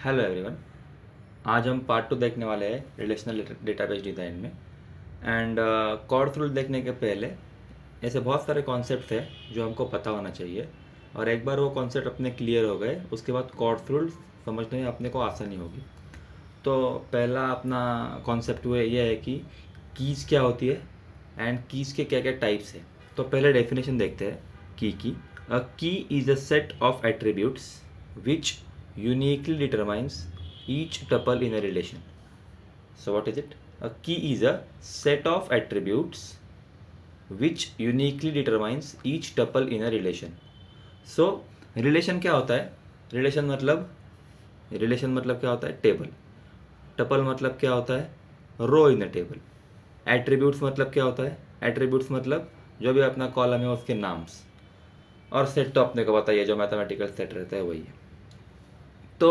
Hello everyone. आज हम part 2 देखने वाले हैं रिलेशनल डेटाबेस डिज़ाइन में। एंड कॉर्ड रूल देखने के पहले ऐसे बहुत सारे कॉन्सेप्ट्स हैं जो हमको पता होना चाहिए, और एक बार वो कॉन्सेप्ट अपने क्लियर हो गए उसके बाद कॉर्ड रूल समझने में अपने को आसानी होगी। तो पहला अपना कॉन्सेप्ट वो ये है कि कीज़ क्या होती है एंड कीज़ के क्या क्या टाइप्स है। तो पहले डेफिनेशन देखते हैं की। अ की is a set of attributes which uniquely determines each tuple in a relation. So what is it? A key is a set of attributes which uniquely determines each tuple in a relation. So relation क्या होता है? relation मतलब क्या होता है? Table. Tuple मतलब क्या होता है? रो इन अ टेबल। एट्रीब्यूट्स मतलब क्या होता है? एट्रीब्यूट्स मतलब जो भी अपना कॉलम है उसके नाम्स। और सेट तो अपने को बताइए, जो मैथमेटिकल सेट रहता है वही है। तो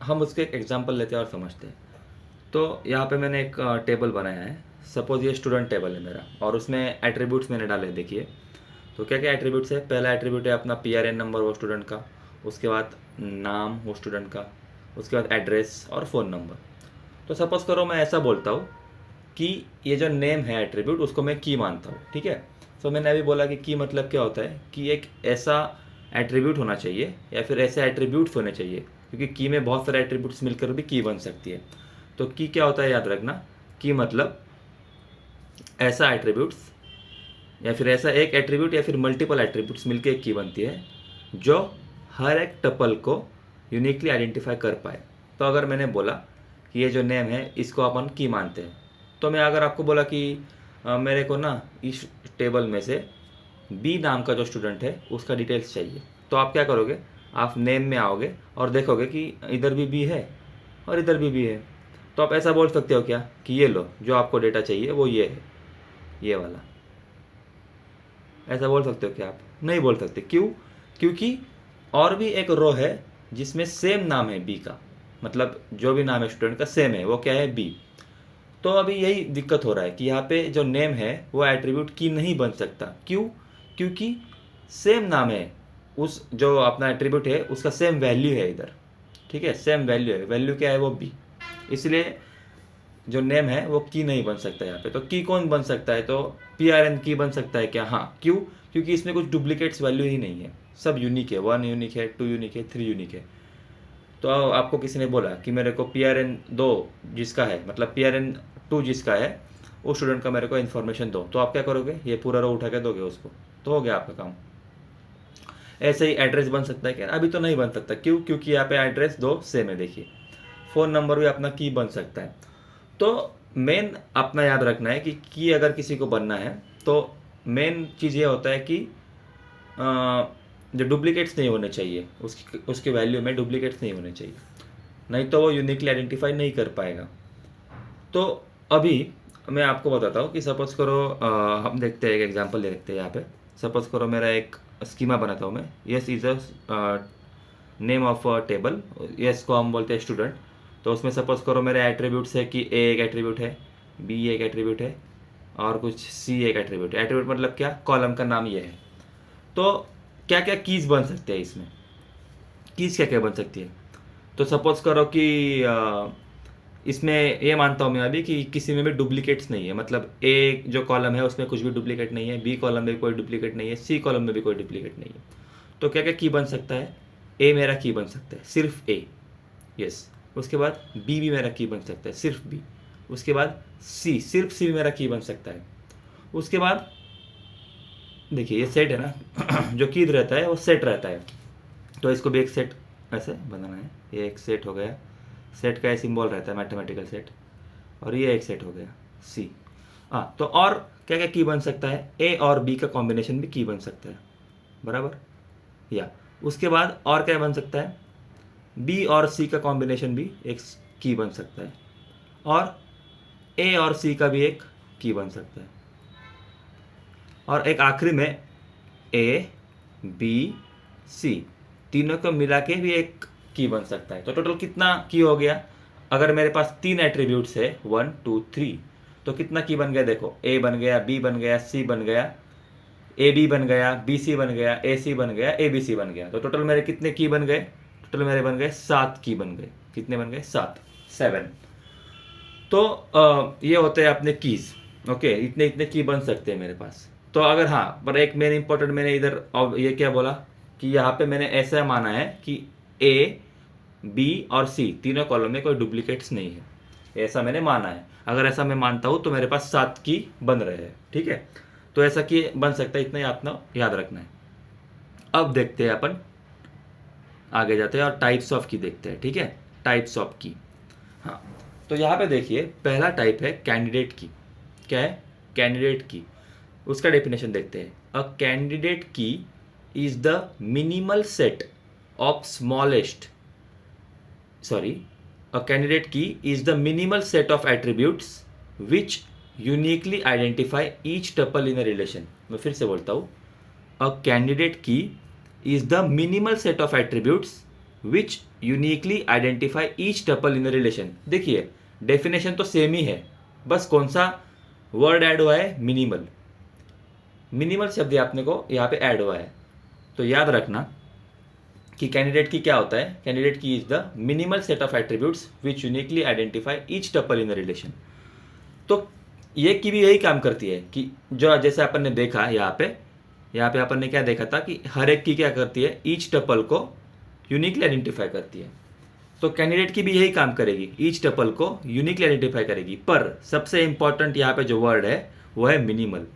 हम उसके एक एग्जांपल लेते हैं और समझते हैं। तो यहाँ पे मैंने एक टेबल बनाया है। सपोज ये स्टूडेंट टेबल है मेरा, और उसमें एट्रीब्यूट्स मैंने डाले। देखिए तो क्या क्या एट्रीब्यूट्स है। पहला एट्रीब्यूट है अपना PRN नंबर वो स्टूडेंट का, उसके बाद नाम वो स्टूडेंट का, उसके बाद एड्रेस और फ़ोन नंबर। तो सपोज करो मैं ऐसा बोलता हूँ कि ये जो नेम है एट्रीब्यूट उसको मैं की मानता हूँ, ठीक है। तो मैंने अभी बोला कि की मतलब क्या होता है कि एक ऐसा एट्रीब्यूट होना चाहिए या फिर ऐसे एट्रीब्यूट्स होने चाहिए, क्योंकि की में बहुत सारे एट्रीब्यूट्स मिलकर भी की बन सकती है। तो की क्या होता है याद रखना, की मतलब ऐसा एट्रीब्यूट्स या फिर ऐसा एक एट्रीब्यूट या फिर मल्टीपल एट्रीब्यूट्स मिलकर एक की बनती है जो हर एक टपल को यूनिकली आइडेंटिफाई कर पाए। तो अगर मैंने बोला कि ये जो नेम है इसको अपन की मानते हैं, तो मैं अगर आपको बोला कि मेरे को ना इस टेबल में से बी नाम का जो स्टूडेंट है उसका डिटेल्स चाहिए, तो आप क्या करोगे? आप नेम में आओगे और देखोगे कि इधर भी बी है और इधर भी बी है। तो आप ऐसा बोल सकते हो क्या कि ये लो, जो आपको डेटा चाहिए वो ये है, ये वाला। ऐसा बोल सकते हो क्या आप? नहीं बोल सकते। क्यों? क्योंकि और भी एक रो है जिसमें सेम नाम है बी का, मतलब जो भी नाम है स्टूडेंट का सेम है, वो क्या है? बी। तो अभी यही दिक्कत हो रहा है कि यहाँ पे जो नेम है वो एट्रीब्यूट की नहीं बन सकता। क्यों? क्योंकि सेम नाम है, उस जो अपना एट्रीब्यूट है उसका सेम वैल्यू है इधर, ठीक है। सेम वैल्यू है, वैल्यू क्या है? वो बी। इसलिए जो नेम है वो की नहीं बन सकता यहाँ पे। तो की कौन बन सकता है? तो PRN की बन सकता है क्या? हाँ। क्यों? क्योंकि इसमें कुछ डुप्लीकेट्स वैल्यू ही नहीं है, सब यूनिक है। 1 यूनिक है, 2 यूनिक है, 3 यूनिक है। तो आपको किसी ने बोला कि मेरे को PRN 2 जिसका है, मतलब PRN 2 जिसका है उस स्टूडेंट का मेरे को इन्फॉर्मेशन दो, तो आप क्या करोगे? ये पूरा रो उठा के दोगे उसको, तो हो गया आपका काम। ऐसे ही एड्रेस बन सकता है क्या? अभी तो नहीं बन सकता। क्यों? क्योंकि यहाँ पे एड्रेस दो सेम है। देखिए फ़ोन नंबर भी अपना की बन सकता है। तो मेन अपना याद रखना है कि अगर किसी को बनना है तो मेन चीज़ ये होता है कि जो डुप्लीकेट्स नहीं होने चाहिए, उसके वैल्यू में डुप्लीकेट्स नहीं होने चाहिए, नहीं तो वो यूनिकली आइडेंटिफाई नहीं कर पाएगा। तो अभी मैं आपको बताता हूँ कि सपोज करो हम देखते हैं, एक एग्जांपल देखते हैं यहाँ पे। सपोज करो मेरा एक स्कीमा बनाता हूँ मैं। Yes is a name of a table, yes को हम बोलते हैं स्टूडेंट। तो उसमें सपोज करो मेरे एट्रीब्यूट्स है कि ए एक एट्रीब्यूट है, बी एक एट्रीब्यूट है, और कुछ सी एक एट्रीब्यूट है। एट्रीब्यूट मतलब क्या? कॉलम का नाम ये है। तो क्या क्या कीज़ बन सकते हैं इसमें? कीज़ क्या क्या बन सकती है? तो सपोज करो कि इसमें ये मानता हूँ मैं अभी कि किसी में भी डुप्लीकेट्स नहीं है, मतलब ए जो कॉलम है उसमें कुछ भी डुप्लीकेट नहीं है, बी कॉलम में भी कोई डुप्लीकेट नहीं है, सी कॉलम में भी कोई डुप्लीकेट नहीं है। तो क्या क्या की बन सकता है? ए मेरा की बन सकता है, सिर्फ ए। यस। उसके बाद बी भी मेरा की बन सकता है, सिर्फ बी। उसके बाद सी, सिर्फ सी भी मेरा की बन सकता है। उसके बाद देखिए ये सेट है ना जो की रहता है वो सेट रहता है, तो इसको भी एक सेट ऐसे बनाना है। ये एक सेट हो गया, सेट का ये सिंबल रहता है मैथमेटिकल सेट, और ये एक सेट हो गया सी। हाँ, तो और क्या क्या की बन सकता है? ए और बी का कॉम्बिनेशन भी की बन सकता है, बराबर। या उसके बाद और क्या बन सकता है? बी और सी का कॉम्बिनेशन भी एक की बन सकता है, और ए और सी का भी एक की बन सकता है, और एक आखिरी में ए बी सी तीनों को मिला के भी एक की बन सकता है। तो टोटल कितना की हो गया? अगर मेरे पास 3 एट्रीब्यूट्स है 1 2 3, तो कितना की बन गया? देखो ए बन गया, बी बन गया, सी बन गया, ए बी बन गया, बी सी बन गया, ए सी बन गया, ए बी सी बन गया। तो टोटल मेरे कितने की बन गए? टोटल मेरे बन गए 7 की बन गए। कितने बन गए? 7। तो ये होते हैं अपने कीज। ओके, इतने इतने की बन सकते हैं मेरे पास। तो अगर हाँ, पर एक मेन इंपॉर्टेंट मैंने इधर ये क्या बोला कि यहाँ पे मैंने ऐसा माना है कि ए, बी और सी तीनों कॉलम में कोई डुप्लीकेट्स नहीं है, ऐसा मैंने माना है। अगर ऐसा मैं मानता हूँ तो मेरे पास 7 की बन रहे हैं। ठीक है, तो ऐसा की बन सकता है, इतना ही आपने याद रखना है। अब देखते हैं अपन, आगे जाते हैं और टाइप्स ऑफ की देखते हैं। ठीक है, टाइप्स ऑफ की। हाँ, तो यहाँ पे देखिए पहला टाइप है कैंडिडेट की। क्या है? कैंडिडेट की। उसका डेफिनेशन देखते हैं। अ कैंडिडेट की is the minimal set of smallest a candidate key is the minimal set of attributes which uniquely identify each tuple in a relation। मैं फिर से बोलता हूँ, a candidate key is the minimal set of attributes which uniquely identify each tuple in a relation। देखिए definition तो same ही है, बस कौन सा वर्ड ऐड हुआ है? मिनिमल। मिनिमल शब्द आपने को यहाँ पे ऐड हुआ है। तो याद रखना कि कैंडिडेट की क्या होता है? कैंडिडेट की is the minimal set of attributes which uniquely identify each tuple in the relation. तो ये की भी यही काम करती है कि जो जैसे अपन ने देखा यहाँ पे अपन ने क्या देखा था कि हर एक की क्या करती है? ईच टपल को यूनिकली आइडेंटिफाई करती है। तो कैंडिडेट की भी यही काम करेगी, ईच टपल को यूनिकली आइडेंटिफाई करेगी। पर सबसे इंपॉर्टेंट यहाँ पे जो वर्ड है वो है मिनिमल।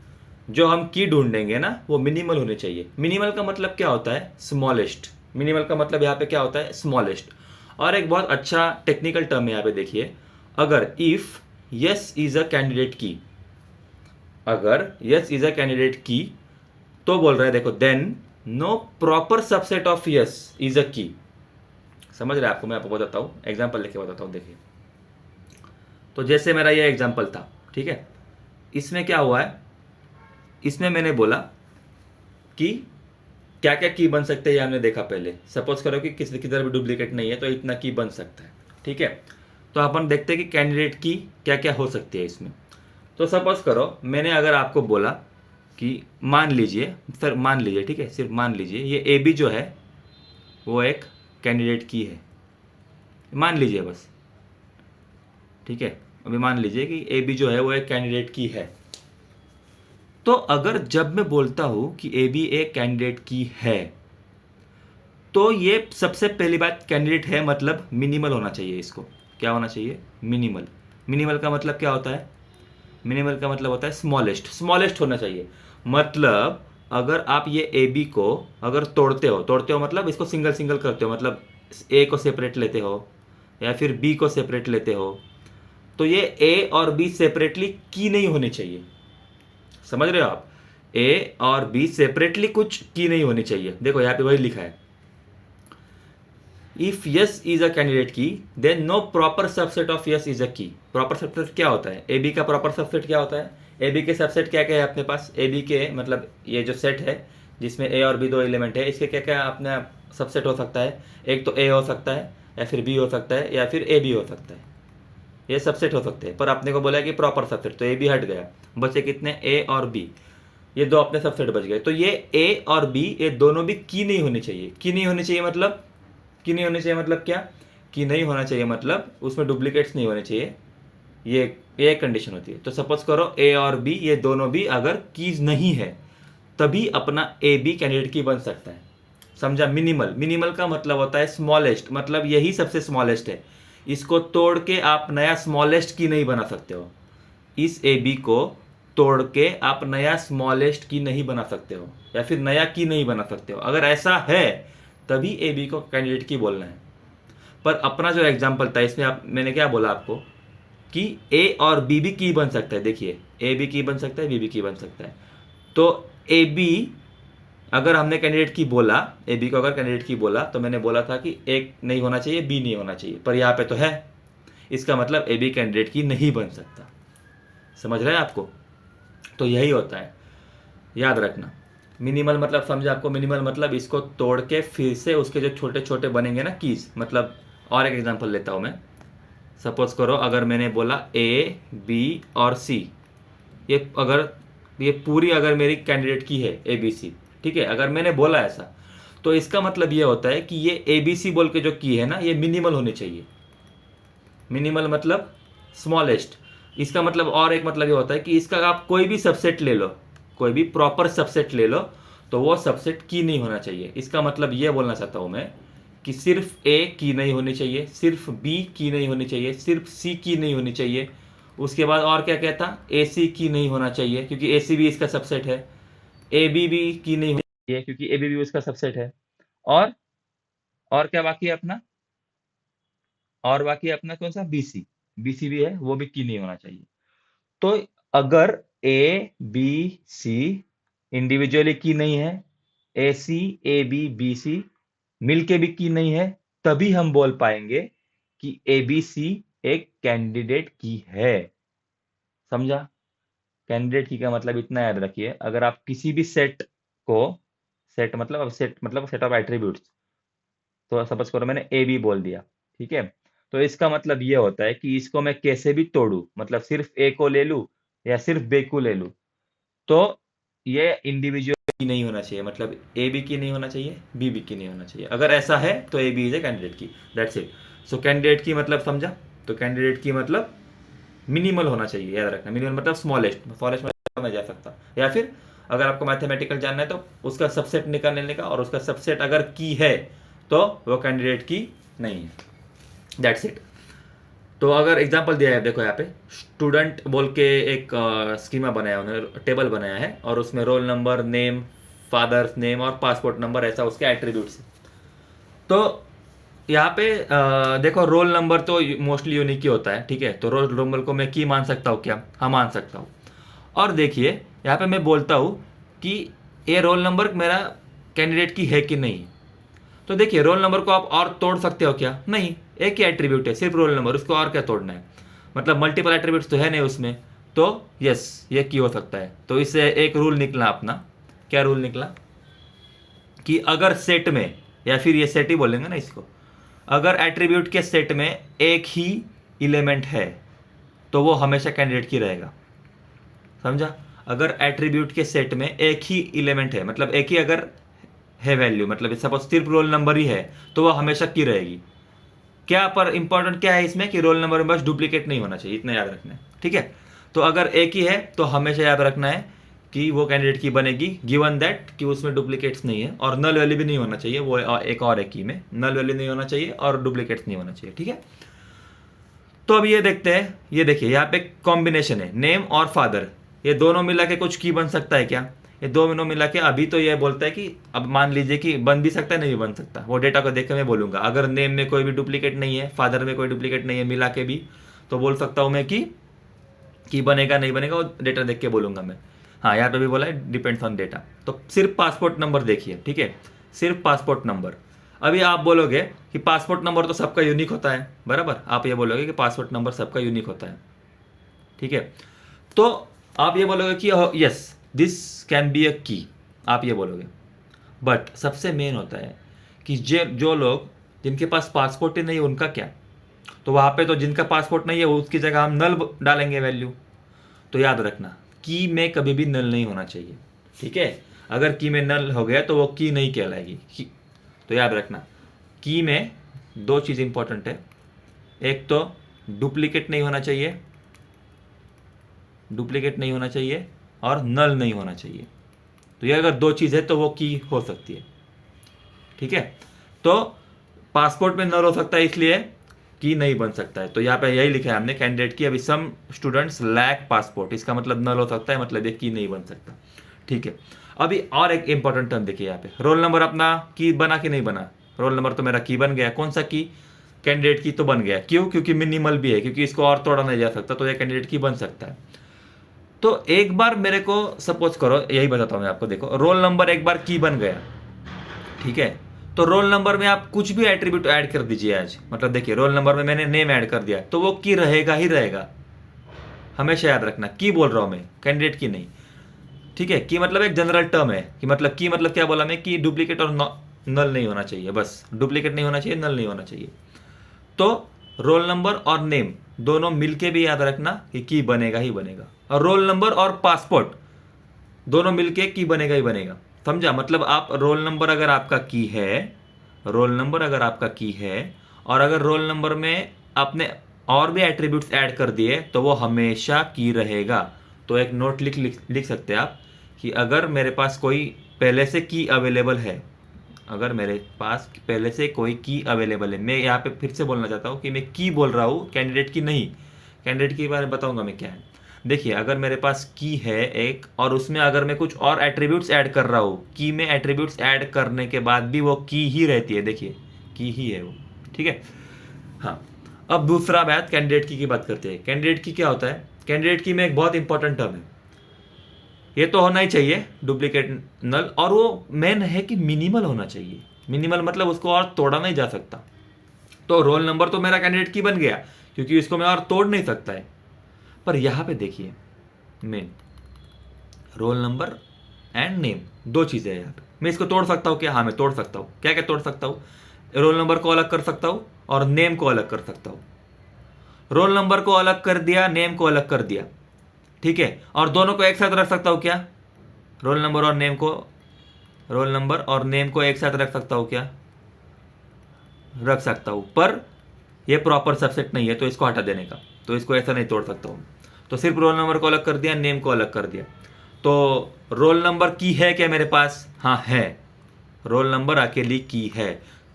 जो हम की ढूंढेंगे ना वो मिनिमल होने चाहिए। मिनिमल का मतलब क्या होता है? स्मॉलेस्ट। मिनिमल का मतलब यहाँ पे क्या होता है? स्मॉलेस्ट। और एक बहुत अच्छा टेक्निकल टर्म है यहाँ पे देखिए, अगर if S is a candidate की, अगर यस इज अ कैंडिडेट की तो बोल रहा है देखो, then no proper subset of yes is a key. समझ रहे हैं आपको? मैं आपको बताता हूँ, एग्जाम्पल लेके बताता हूँ। देखिए, तो जैसे मेरा ये एग्जाम्पल था, ठीक है, इसमें क्या हुआ है? इसमें मैंने बोला कि क्या क्या की बन सकते हैं, ये हमने देखा पहले। सपोज करो कि किधर भी डुप्लीकेट नहीं है तो इतना की बन सकता है। ठीक है, तो अपन देखते हैं कि कैंडिडेट की क्या क्या हो सकती है इसमें। तो सपोज करो मैंने अगर आपको बोला कि मान लीजिए सर, मान लीजिए, ठीक है, सिर्फ मान लीजिए ये ए बी जो है वो एक कैंडिडेट की है। मान लीजिए बस, ठीक है, अभी मान लीजिए कि ए बी जो है वो एक कैंडिडेट की है। तो अगर जब मैं बोलता हूं कि ए बी एक कैंडिडेट की है, तो ये सबसे पहली बात, कैंडिडेट है मतलब मिनिमल होना चाहिए। इसको क्या होना चाहिए? मिनिमल। मिनिमल का मतलब क्या होता है? मिनिमल का मतलब होता है स्मॉलेस्ट। स्मॉलेस्ट होना चाहिए। मतलब अगर आप ये ए बी को अगर तोड़ते हो मतलब इसको सिंगल सिंगल करते हो, मतलब ए को सेपरेट लेते हो या फिर बी को सेपरेट लेते हो, तो ये ए और बी सेपरेटली की नहीं होनी चाहिए। समझ रहे हो आप? ए और बी सेपरेटली कुछ की नहीं होनी चाहिए। देखो यहाँ पे वही लिखा है, if S is a candidate key then no proper subset of yes is a key. Proper subset क्या होता है? ए बी का प्रॉपर सबसेट क्या होता है? ए बी के सबसेट क्या क्या है अपने पास? ए बी के मतलब ये जो सेट है जिसमें ए और बी दो एलिमेंट है, इसके क्या क्या अपने सबसेट हो सकता है? एक तो ए हो सकता है या फिर बी हो सकता है या फिर ए बी हो सकता है। ये सबसेट हो सकते हैं। पर आपने को बोला कि प्रॉपर सबसेट, तो ए बी हट गया, बचे कितने? ए और बी। ये दो अपने सबसेट बच गए। तो ये ए और बी ये दोनों भी की नहीं होनी चाहिए। की नहीं होनी चाहिए मतलब, की नहीं होनी चाहिए मतलब क्या? की नहीं होना चाहिए मतलब उसमें डुप्लीकेट्स नहीं होने चाहिए। ये एक कंडीशन होती है। तो सपोज करो ए और बी ये दोनों भी अगर कीज नहीं है तभी अपना ए बी कैंडिडेट की बन सकता है। समझा? मिनिमल। मिनिमल का मतलब होता है स्मॉलेस्ट, मतलब यही सबसे स्मॉलेस्ट है। इसको तोड़ के आप नया स्मॉलेस्ट की नहीं बना सकते हो। इस ए बी को तोड़ के आप नया स्मॉलेस्ट की नहीं बना सकते हो या फिर नया की नहीं बना सकते हो। अगर ऐसा है तभी ए बी को कैंडिडेट की बोलना है। पर अपना जो एग्जाम्पल था इसमें मैंने क्या बोला आपको कि ए और बी भी की बन सकता है। देखिए, ए बी की बन सकता है, बी भी की बन सकता है। तो ए बी अगर हमने कैंडिडेट की बोला, ए बी को अगर कैंडिडेट की बोला, तो मैंने बोला था कि एक नहीं होना चाहिए, बी नहीं होना चाहिए। पर यहाँ पे तो है, इसका मतलब ए बी कैंडिडेट की नहीं बन सकता। समझ रहे हैं आपको? तो यही होता है, याद रखना। मिनिमल मतलब समझे आपको? मिनिमल मतलब इसको तोड़ के फिर से उसके जो छोटे छोटे बनेंगे ना कीज। मतलब और एक एग्जांपल लेता हूं मैं। सपोज करो अगर मैंने बोला ए बी और सी, ये पूरी अगर मेरी कैंडिडेट की है ए बी सी, ठीक है, अगर मैंने बोला ऐसा, तो इसका मतलब ये होता है कि ये ABC बोल के जो की है ना, ये मिनिमल होनी चाहिए। मिनिमल मतलब स्मॉलेस्ट। इसका मतलब और एक मतलब ये होता है कि इसका आप कोई भी सबसेट ले लो, कोई भी प्रॉपर सबसेट ले लो, तो वो सबसेट की नहीं होना चाहिए। इसका मतलब ये बोलना चाहता हूं मैं कि सिर्फ A की नहीं होनी चाहिए, सिर्फ B की नहीं होनी चाहिए, सिर्फ C की नहीं होनी चाहिए। उसके बाद और क्या कहता, AC की नहीं होना चाहिए क्योंकि AC भी इसका सबसेट है। AB भी की नहीं होनी चाहिए क्योंकि AB भी उसका सबसेट है। और क्या बाकी है अपना, और बाकी अपना कौन सा, BC। BC भी है, वो भी की नहीं होना चाहिए। तो अगर ABC इंडिविजुअली की नहीं है, AC AB BC मिलके भी की नहीं है, तभी हम बोल पाएंगे कि ABC एक कैंडिडेट की है। समझा? कैंडिडेट की का मतलब इतना याद रखिए, अगर आप किसी भी सेट को, सेट ऑफ एट्रीब्यूट्स, तो सपोज करो मैंने ए बी बोल दिया, ठीक है, तो इसका मतलब ये होता है कि इसको मैं कैसे भी तोड़ू, मतलब सिर्फ ए को ले लूं या सिर्फ बी को ले लूं, तो ये इंडिविजुअल की नहीं होना चाहिए, मतलब ए बी की नहीं होना चाहिए, बी की नहीं होना चाहिए। अगर ऐसा है तो A B is a candidate key, that's it. So candidate key मतलब समझा? तो कैंडिडेट की मतलब मिनिमल होना चाहिए, याद रखना। मिनिमल मतलब स्मॉलेस्ट, स्मॉलेस्ट मतलब मैं जा सकता, या फिर अगर आपको मैथमेटिकल जानना है तो उसका सबसेट निकालने का, और उसका सबसेट अगर की है तो वो कैंडिडेट की नहीं है, दैट्स इट। तो अगर एग्जांपल दिया है, देखो यहाँ पे स्टूडेंट बोल के एक स्कीमा बनाया उन्होंने, टेबल बनाया है, और उसमें roll number, name, father's name और पासपोर्ट नंबर, ऐसा उसके एट्रीब्यूट्स। तो यहाँ पे देखो रोल नंबर तो मोस्टली यूनिक ही होता है, ठीक है, तो रोल नंबर को मैं की मान सकता हूँ क्या? हाँ, मान सकता हूँ। और देखिए यहाँ पे मैं बोलता हूँ कि ये रोल नंबर मेरा कैंडिडेट की है कि नहीं। तो देखिए रोल नंबर को आप और तोड़ सकते हो क्या? नहीं, एक ही एट्रीब्यूट है सिर्फ रोल नंबर, उसको और क्या तोड़ना है? मतलब मल्टीपल एट्रीब्यूट्स तो है नहीं उसमें, तो यस ये की हो सकता है। तो इससे एक रूल निकला अपना, क्या रूल निकला कि अगर सेट में, या फिर ये सेट ही बोलेंगे ना इसको, अगर एट्रीब्यूट के सेट में एक ही एलिमेंट है तो वो हमेशा कैंडिडेट की रहेगा। समझा? अगर एट्रीब्यूट के सेट में एक ही एलिमेंट है, मतलब एक ही अगर है वैल्यू, मतलब सपोज सिर्फ रोल नंबर ही है, तो वो हमेशा की रहेगी। क्या पर इंपॉर्टेंट क्या है इसमें कि रोल नंबर में बस डुप्लीकेट नहीं होना चाहिए, इतना याद रखना है, ठीक है। तो अगर एक ही है तो हमेशा याद रखना है कि वो कैंडिडेट की बनेगी, गिवन दैट कि उसमें डुप्लीकेट्स नहीं है, और नल वैल्यू भी नहीं होना चाहिए, वो एक और एक की में नल वैल्यू नहीं होना चाहिए और डुप्लीकेट्स नहीं होना चाहिए, ठीक है। तो अब ये देखते हैं, ये देखिए यहाँ पे कॉम्बिनेशन है नेम और फादर, ये दोनों मिला के कुछ की बन सकता है क्या? ये दोनों मिला के अभी तो ये बोलता है कि अब मान लीजिए कि बन भी सकता है, नहीं भी बन सकता, वो डेटा को देख के मैं बोलूंगा। अगर नेम में कोई भी डुप्लीकेट नहीं है, फादर में कोई डुप्लीकेट नहीं है, मिला के भी, तो बोल सकता हूं मैं कि बनेगा नहीं बनेगा, वो डेटा देख के बोलूंगा मैं। हाँ, यहाँ पे भी बोला है डिपेंड्स ऑन डेटा। तो सिर्फ पासपोर्ट नंबर देखिए, ठीक है, सिर्फ पासपोर्ट नंबर। अभी आप बोलोगे कि पासपोर्ट नंबर तो सबका यूनिक होता है, बराबर, आप ये बोलोगे कि पासपोर्ट नंबर सबका यूनिक होता है, ठीक है। तो आप ये बोलोगे कि yes this can be a की, आप ये बोलोगे। बट सबसे मेन होता है कि जो लोग जिनके पास पासपोर्ट ही नहीं है उनका क्या? तो वहाँ पे तो जिनका पासपोर्ट नहीं है उसकी जगह हम नल डालेंगे वैल्यू। तो याद रखना की में कभी भी नल नहीं होना चाहिए, ठीक है। अगर की में नल हो गया तो वो की नहीं कहलाएगी। तो याद रखना की में दो चीज़ इंपॉर्टेंट है, एक तो डुप्लीकेट नहीं होना चाहिए, डुप्लीकेट नहीं होना चाहिए, और नल नहीं होना चाहिए। तो ये अगर दो चीज़ है तो वो की हो सकती है, ठीक है। तो पासपोर्ट में नल हो सकता है इसलिए की नहीं बन सकता है। तो यहाँ पे यही लिखा है हमने कैंडिडेट की, अभी सम स्टूडेंट्स लैक पासपोर्ट, इसका मतलब नल हो सकता है, मतलब ये की नहीं बन सकता, ठीक है। अभी और एक इंपॉर्टेंट टर्म देखिए यहाँ पे, रोल नंबर अपना की बना कि नहीं बना? रोल नंबर तो मेरा की बन गया, कौन सा की? कैंडिडेट की तो बन गया, क्यों? क्योंकि मिनिमल भी है, क्योंकि इसको और तोड़ा नहीं जा सकता, तो ये कैंडिडेट की बन सकता है। तो एक बार मेरे को सपोज करो, यही बताता हूँ मैं आपको, देखो रोल नंबर एक बार की बन गया, ठीक है, तो रोल नंबर में आप कुछ भी एट्रीब्यूट ऐड कर दीजिए आज, मतलब देखिए रोल नंबर में मैंने नेम ऐड कर दिया तो वो की रहेगा ही रहेगा, हमेशा याद रखना की बोल रहा हूं मैं, कैंडिडेट की नहीं, ठीक है। की मतलब एक जनरल टर्म है, कि मतलब की मतलब क्या बोला मैं, कि डुप्लीकेट और नल नहीं होना चाहिए, बस डुप्लीकेट नहीं होना चाहिए, नल नहीं होना चाहिए। तो रोल नंबर और नेम दोनों मिलके भी याद रखना कि बनेगा ही बनेगा, और रोल नंबर और पासपोर्ट दोनों मिलके की बनेगा ही बनेगा, समझा? मतलब आप रोल नंबर अगर आपका की है, रोल नंबर अगर आपका की है, और अगर रोल नंबर में आपने और भी एट्रीब्यूट्स ऐड कर दिए तो वो हमेशा की रहेगा। तो एक नोट लिख सकते हैं आप कि अगर मेरे पास कोई पहले से की अवेलेबल है, अगर मेरे पास पहले से कोई की अवेलेबल है, मैं यहाँ पे फिर से बोलना चाहता हूँ कि मैं की बोल रहा हूँ, कैंडिडेट की नहीं। कैंडिडेट के बारे में बताऊंगा मैं क्या है। देखिए, अगर मेरे पास की है एक, और उसमें अगर मैं कुछ और एट्रीब्यूट्स ऐड कर रहा हूँ, की में एट्रीब्यूट्स ऐड करने के बाद भी वो की ही रहती है। देखिए, की ही है वो, ठीक है। हाँ, अब दूसरा बात कैंडिडेट की बात करते हैं। कैंडिडेट की क्या होता है? कैंडिडेट की में एक बहुत इंपॉर्टेंट टर्म है, ये तो होना ही चाहिए डुप्लीकेट नल, और वो मेन है कि मिनिमल होना चाहिए। मिनिमल मतलब उसको और तोड़ा नहीं जा सकता। तो रोल नंबर तो मेरा कैंडिडेट की बन गया, क्योंकि इसको मैं और तोड़ नहीं सकता है। पर यहां पे देखिए, main roll number and name, दो चीजें हैं यहाँ पे। मैं इसको तोड़ सकता हूँ क्या? हाँ, मैं तोड़ सकता हूँ। क्या क्या तोड़ सकता हूँ? रोल नंबर को अलग कर सकता हूँ और नेम को अलग कर सकता हूँ। रोल नंबर को अलग कर दिया, नेम को अलग कर दिया, ठीक है। और दोनों को एक साथ रख सकता हूँ क्या? रोल नंबर और नेम को, रोल नंबर और नेम को एक साथ रख सकता हूँ क्या? रख सकता हूँ, पर ये प्रॉपर सबसेट नहीं है, तो इसको हटा देने का, तो इसको ऐसा नहीं तोड़ सकता हूँ। तो सिर्फ रोल नंबर को अलग कर दिया, नेम को अलग कर दिया। तो रोल नंबर की है क्या मेरे पास? हाँ है, रोल नंबर अकेली की है,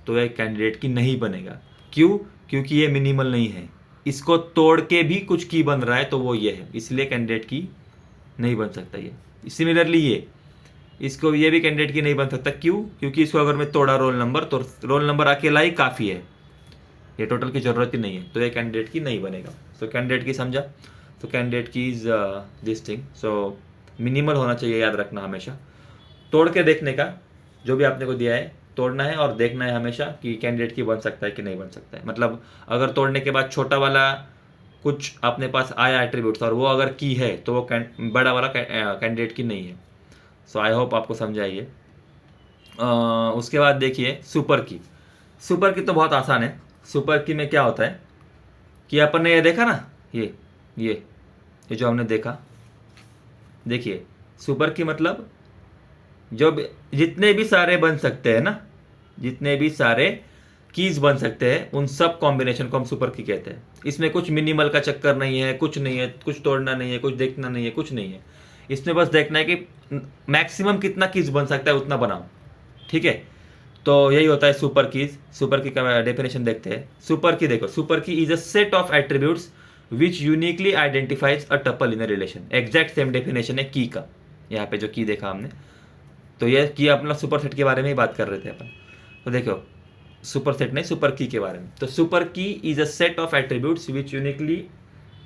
तो ये कैंडिडेट की नहीं बनेगा। क्यों? क्योंकि ये मिनिमल नहीं है, इसको तोड़ के भी कुछ की बन रहा है, तो वो ये है, इसलिए कैंडिडेट की नहीं बन सकता ये। सिमिलरली इसको ये भी कैंडिडेट की नहीं बन सकता। क्यों? क्योंकि इसको अगर मैं तोड़ा रोल नंबर, तो रोल नंबर अकेला ही काफ़ी है, ये टोटल की जरूरत ही नहीं है, तो ये कैंडिडेट की नहीं बनेगा। सो कैंडिडेट की समझा? तो कैंडिडेट की is this thing. So minimal होना चाहिए, याद रखना हमेशा। तोड़ के देखने का, जो भी आपने को दिया है तोड़ना है और देखना है हमेशा कि कैंडिडेट की बन सकता है कि नहीं बन सकता है। मतलब अगर तोड़ने के बाद छोटा वाला कुछ अपने पास आया एट्रीब्यूट्स और वो अगर की है, तो वो बड़ा वाला कैंडिडेट की नहीं है। सो आई होप आपको समझाइए। उसके बाद देखिए सुपर की। सुपर की तो बहुत आसान है। सुपर की में क्या होता है कि अपन ने ये देखा ना, ये जो हमने देखा, देखिए सुपर की मतलब जो जितने भी सारे बन सकते हैं ना, जितने भी सारे कीज बन सकते हैं, उन सब कॉम्बिनेशन को हम सुपर की कहते हैं। इसमें कुछ मिनिमल का चक्कर नहीं है, कुछ नहीं है, कुछ तोड़ना नहीं है, कुछ देखना नहीं है, कुछ नहीं है। इसमें बस देखना है कि मैक्सिमम कितना कीज बन सकता है उतना बनाओ, ठीक है। तो यही होता है सुपर कीज। सुपर की का डेफिनेशन देखते हैं। सुपर की देखो, सुपर की is a set of attributes which uniquely identifies a tuple in a relation. Exact same definition है की का, यहाँ पे जो की देखा हमने, तो ये की अपना सुपर सेट के बारे में ही बात कर रहे थे अपन। तो देखो, सुपर सेट नहीं, सुपर की के बारे में। तो सुपर की is a set of attributes which uniquely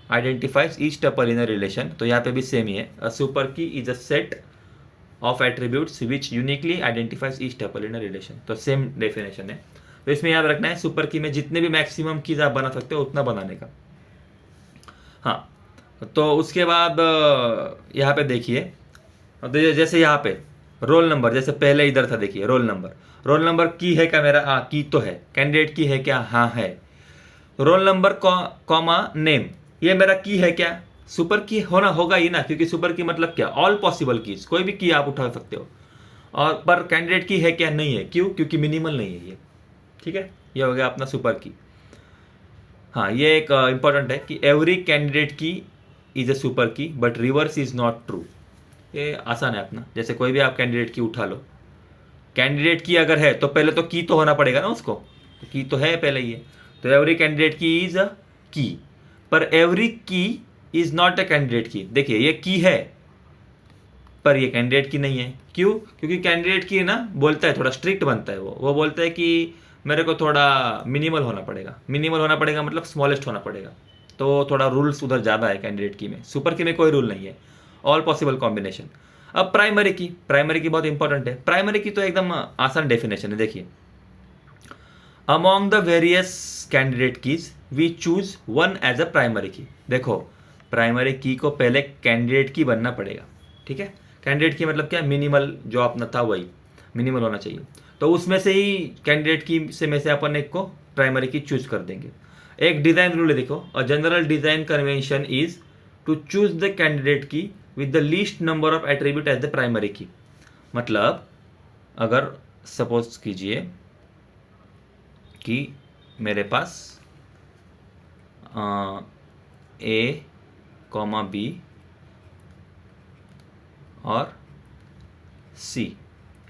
identifies each tuple in a relation. तो यहाँ पे भी सेम ही है, अ सुपर की is a set of attributes which uniquely identifies each tuple in a relation. तो सेम डेफिनेशन है। तो इसमें याद रखना है, सुपर की में जितने भी मैक्सिमम कीज आप बना सकते हो उतना बनाने का। हाँ, तो उसके बाद यहाँ पे देखिए, जैसे यहाँ पे रोल नंबर, जैसे पहले इधर था, देखिए रोल नंबर, रोल नंबर की है क्या मेरा? हाँ, की तो है। कैंडिडेट की है क्या? हाँ है। रोल नंबर कॉमा नेम, ये मेरा की है क्या? सुपर की होना होगा ही ना, क्योंकि सुपर की मतलब क्या? ऑल पॉसिबल कीज, कोई भी की आप उठा सकते हो। और पर कैंडिडेट की है क्या? नहीं है। क्यों? क्योंकि मिनिमल नहीं है ये, ठीक है। ये हो गया अपना सुपर की। हाँ, ये एक इंपॉर्टेंट है कि एवरी कैंडिडेट की इज अ सुपर की but reverse is not true. ये आसान है अपना। जैसे कोई भी आप कैंडिडेट की उठा लो, कैंडिडेट की अगर है तो पहले तो की तो होना पड़ेगा ना उसको, तो की तो है पहले ही है। तो एवरी कैंडिडेट की इज अ की, पर एवरी की इज नॉट अ कैंडिडेट की। देखिए, ये की है पर ये कैंडिडेट की नहीं है। क्यों? क्योंकि कैंडिडेट की ना बोलता है, थोड़ा स्ट्रिक्ट बनता है वो बोलता है कि मेरे को थोड़ा मिनिमल होना पड़ेगा। मिनिमल होना पड़ेगा मतलब स्मॉलेस्ट होना पड़ेगा, तो थोड़ा रूल्स उधर ज़्यादा है कैंडिडेट की में। सुपर की में कोई रूल नहीं है, ऑल पॉसिबल कॉम्बिनेशन। अब प्राइमरी की, प्राइमरी की बहुत इंपॉर्टेंट है। प्राइमरी की तो एकदम आसान डेफिनेशन है। देखिए, among the various candidate keys we choose one as a primary key. देखो, प्राइमरी की को पहले कैंडिडेट की बनना पड़ेगा, ठीक है। कैंडिडेट की मतलब क्या? मिनिमल जो अपना था वही मिनिमल होना चाहिए। तो उसमें से ही कैंडिडेट की से में से अपन एक को प्राइमरी की चूज कर देंगे। एक डिजाइन रूल है, देखो, a general design convention is to choose the candidate key with the least number of attribute as the primary key. मतलब अगर सपोज कीजिए कि मेरे पास ए कॉमा बी और सी,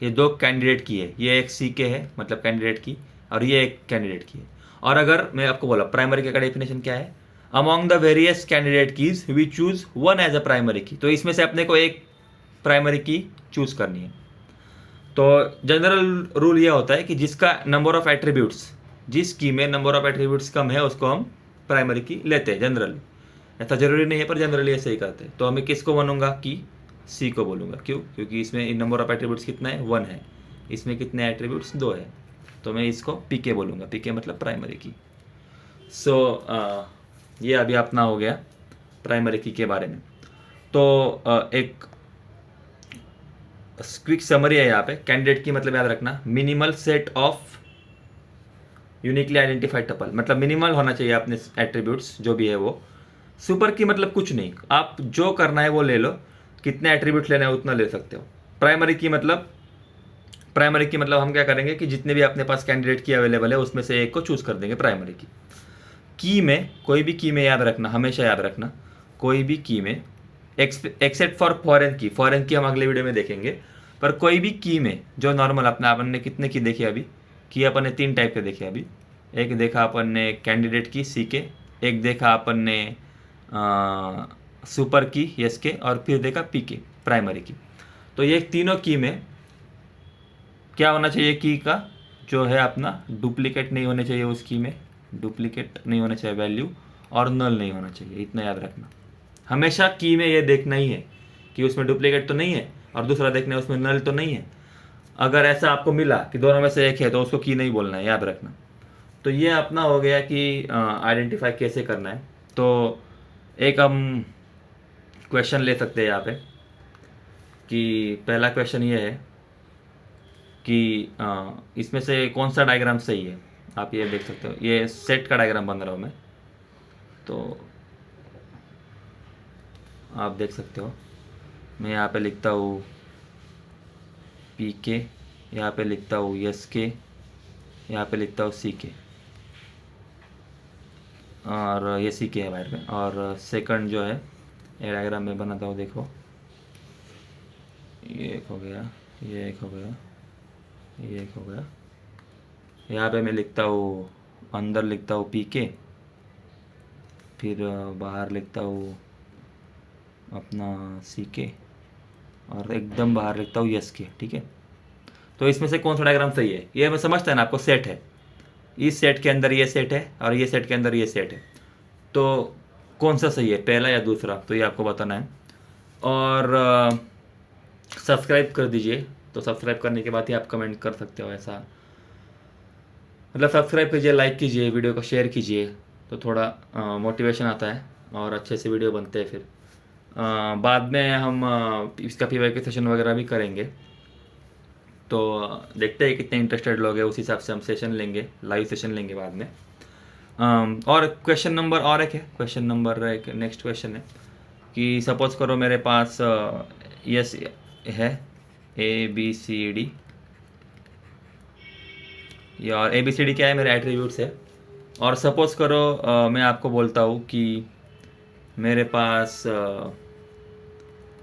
ये दो कैंडिडेट की है, ये एक सी के है मतलब कैंडिडेट की, और ये एक कैंडिडेट की है। और अगर मैं आपको बोला प्राइमरी की का डेफिनेशन क्या है, among the various candidate keys we choose one as a primary key, तो इसमें से अपने को एक प्राइमरी की चूज करनी है। तो जनरल रूल यह होता है कि जिसका नंबर ऑफ एट्रीब्यूट्स, जिस की में नंबर ऑफ एट्रीब्यूट्स कम है उसको हम प्राइमरी की लेते हैं जनरली। ऐसा जरूरी नहीं है पर जनरली ऐसे ही करते हैं। तो हमें किसको बनूंगा कि सी को बोलूँगा, क्यों? क्योंकि इसमें नंबर ऑफ एट्रीब्यूट्स कितना है, 1 है, इसमें कितने एट्रीब्यूट्स, 2 है, तो मैं इसको पी के बोलूँगा, पी के मतलब प्राइमरी की। सो ये अभी अपना हो गया प्राइमरी की के बारे में। तो एक क्विक समरी है यहाँ पे। कैंडिडेट की मतलब याद रखना, minimal set of uniquely identified tuple, मतलब मिनिमल होना चाहिए अपने एट्रीब्यूट्स जो भी है वो। सुपर की मतलब कुछ नहीं, आप जो करना है वो ले लो, कितने एट्रीब्यूट लेना है उतना ले सकते हो। प्राइमरी की मतलब हम क्या करेंगे कि जितने भी अपने पास कैंडिडेट की अवेलेबल है उसमें से एक को चूज कर देंगे प्राइमरी की में। कोई भी की में याद रखना, हमेशा याद रखना, कोई भी की में एक्सेप्ट फॉर फॉरेन की हम अगले वीडियो में देखेंगे, पर कोई भी की में जो नॉर्मल अपने अपन ने कितने की देखी अभी, की अपन ने 3 टाइप के देखे अभी। एक देखा अपन ने कैंडिडेट की सी के, एक देखा अपन ने सुपर की यस के, और फिर देखा पी के प्राइमरी की। तो ये तीनों की में क्या होना चाहिए, की का जो है अपना डुप्लीकेट नहीं होने चाहिए, उस की में डुप्लीकेट नहीं होना चाहिए वैल्यू, और नल नहीं होना चाहिए, इतना याद रखना। हमेशा की में ये देखना ही है कि उसमें डुप्लीकेट तो नहीं है, और दूसरा देखना है उसमें नल तो नहीं है। अगर ऐसा आपको मिला कि दोनों में से एक है तो उसको की नहीं बोलना है, याद रखना। तो ये अपना हो गया कि आइडेंटिफाई कैसे करना है। तो एक हम क्वेश्चन ले सकते हैं यहाँ पे कि पहला क्वेश्चन ये है कि इसमें से कौन सा डायग्राम सही है। आप ये देख सकते हो, ये सेट का डायग्राम बन रहा हूँ मैं, तो आप देख सकते हो। मैं यहाँ पे लिखता हूँ पी के, यहाँ पे लिखता हूँ यस के, यहाँ पे लिखता हूँ सी के, और ये सी के है बाहर में। और सेकंड जो है ये डायग्राम में बनाता हूँ, देखो ये एक हो गया, ये एक हो गया, ये एक हो गया। यहाँ पे मैं लिखता हूँ, अंदर लिखता हूँ पी के, फिर बाहर लिखता हूँ अपना सी के, और एकदम बाहर लिखता हूँ यस के, ठीक है। तो इसमें से कौन सा डायग्राम सही है, ये मैं समझता है ना आपको, सेट है, इस सेट के अंदर ये सेट है और ये सेट के अंदर ये सेट है, तो कौन सा सही है, पहला या दूसरा, तो ये आपको बताना है। और सब्सक्राइब कर दीजिए, तो सब्सक्राइब करने के बाद ही आप कमेंट कर सकते हो, ऐसा मतलब सब्सक्राइब कीजिए, लाइक कीजिए, वीडियो को शेयर कीजिए, तो थोड़ा मोटिवेशन आता है और अच्छे से वीडियो बनते हैं। फिर बाद में हम इसका पीवाई के सेशन वगैरह भी करेंगे, तो देखते हैं कितने इंटरेस्टेड लोग हैं, उस हिसाब से हम सेशन लेंगे, लाइव सेशन लेंगे बाद में। और क्वेश्चन नंबर और एक है, क्वेश्चन नंबर एक नेक्स्ट क्वेश्चन है कि सपोज करो मेरे पास यस है ए बी सी डी, और ए बी सी डी क्या है, मेरे एट्रीब्यूट्स है। और सपोज करो मैं आपको बोलता हूँ कि मेरे पास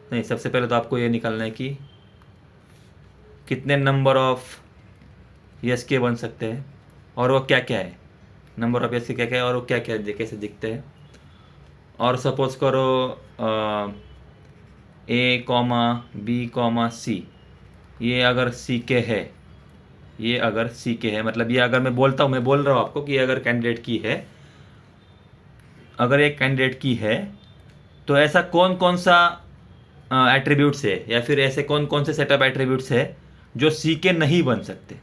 नहीं, सबसे पहले तो आपको ये निकालना है कि कितने नंबर ऑफ यस के बन सकते हैं, और वो क्या क्या है, नंबर ऑफ यस के क्या क्या है, और वो क्या क्या कैसे दिखते हैं। और सपोज करो ए कॉमा बी कॉमा सी, ये अगर सी के है, ये अगर सी के है, मतलब ये अगर मैं बोलता हूँ, मैं बोल रहा हूँ आपको कि अगर कैंडिडेट की है, अगर एक कैंडिडेट की है, तो ऐसा कौन कौन सा एट्रीब्यूट्स है, या फिर ऐसे कौन कौन से सेटअप एट्रीब्यूट्स है जो सी के नहीं बन सकते।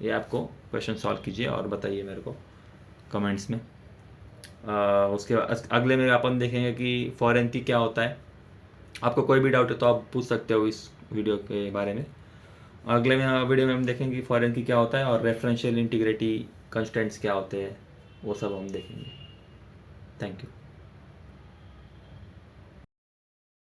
ये आपको क्वेश्चन सॉल्व कीजिए और बताइए मेरे को कमेंट्स में। उसके अगले में अपन देखेंगे कि फॉरेन की क्या होता है। आपको कोई भी डाउट है तो आप पूछ सकते हो इस वीडियो के बारे में। अगले में वीडियो में हम देखेंगे कि फॉरेन की क्या होता है, और रेफरेंशियल इंटीग्रिटी कंस्टेंट्स क्या होते हैं, वो सब हम देखेंगे। Thank you.